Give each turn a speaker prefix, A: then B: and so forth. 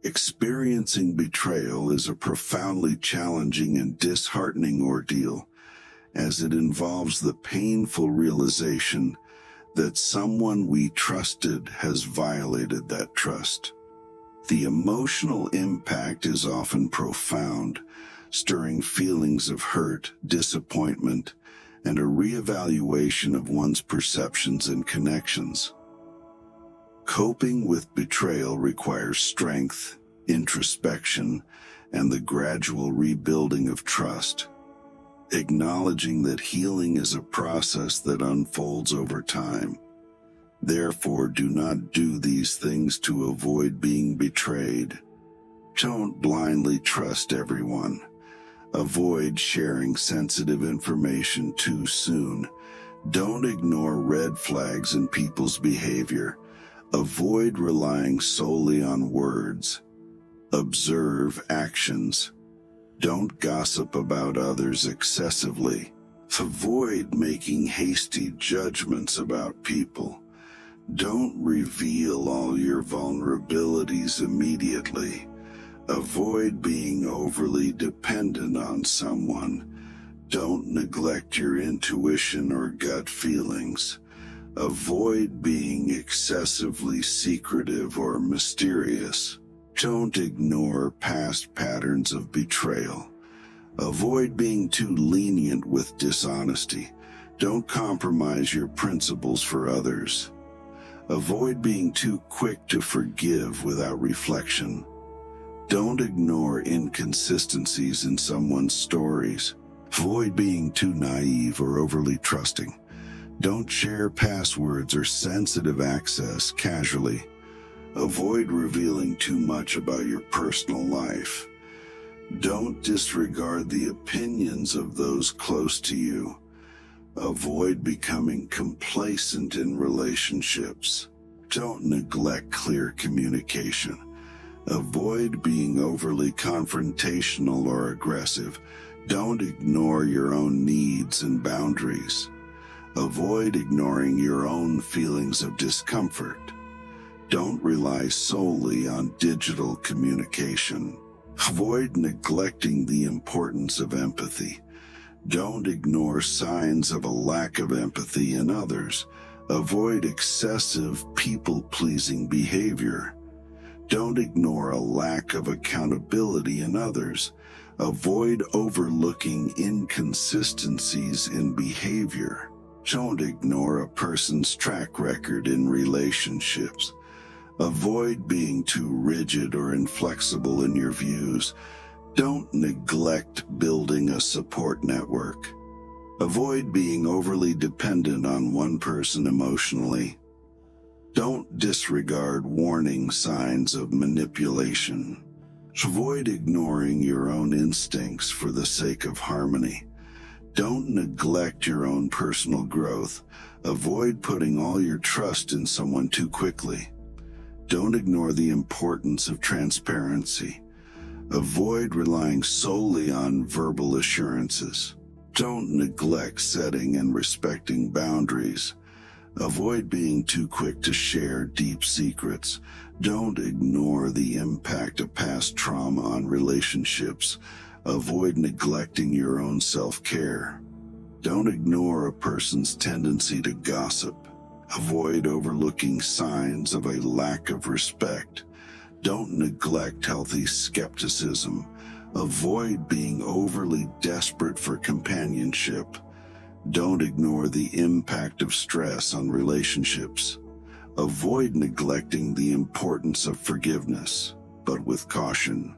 A: Experiencing betrayal is a profoundly challenging and disheartening ordeal, as it involves the painful realization that someone we trusted has violated that trust. The emotional impact is often profound, stirring feelings of hurt, disappointment, and a reevaluation of one's perceptions and connections. Coping with betrayal requires strength, introspection, and the gradual rebuilding of trust. Acknowledging that healing is a process that unfolds over time. Therefore, do not do these things to avoid being betrayed. Don't blindly trust everyone. Avoid sharing sensitive information too soon. Don't ignore red flags in people's behavior. Avoid relying solely on words. Observe actions. Don't gossip about others excessively. Avoid making hasty judgments about people. Don't reveal all your vulnerabilities immediately. Avoid being overly dependent on someone. Don't neglect your intuition or gut feelings. Avoid being excessively secretive or mysterious. Don't ignore past patterns of betrayal. Avoid being too lenient with dishonesty. Don't compromise your principles for others. Avoid being too quick to forgive without reflection. Don't ignore inconsistencies in someone's stories. Avoid being too naive or overly trusting. Don't share passwords or sensitive access casually. Avoid revealing too much about your personal life. Don't disregard the opinions of those close to you. Avoid becoming complacent in relationships. Don't neglect clear communication. Avoid being overly confrontational or aggressive. Don't ignore your own needs and boundaries. Avoid ignoring your own feelings of discomfort. Don't rely solely on digital communication. Avoid neglecting the importance of empathy. Don't ignore signs of a lack of empathy in others. Avoid excessive people-pleasing behavior. Don't ignore a lack of accountability in others. Avoid overlooking inconsistencies in behavior. Don't ignore a person's track record in relationships. Avoid being too rigid or inflexible in your views. Don't neglect building a support network. Avoid being overly dependent on one person emotionally. Don't disregard warning signs of manipulation. Avoid ignoring your own instincts for the sake of harmony. Don't neglect your own personal growth. Avoid putting all your trust in someone too quickly. Don't ignore the importance of transparency. Avoid relying solely on verbal assurances. Don't neglect setting and respecting boundaries. Avoid being too quick to share deep secrets. Don't ignore the impact of past trauma on relationships. Avoid neglecting your own self-care. Don't ignore a person's tendency to gossip. Avoid overlooking signs of a lack of respect. Don't neglect healthy skepticism. Avoid being overly desperate for companionship. Don't ignore the impact of stress on relationships. Avoid neglecting the importance of forgiveness, but with caution.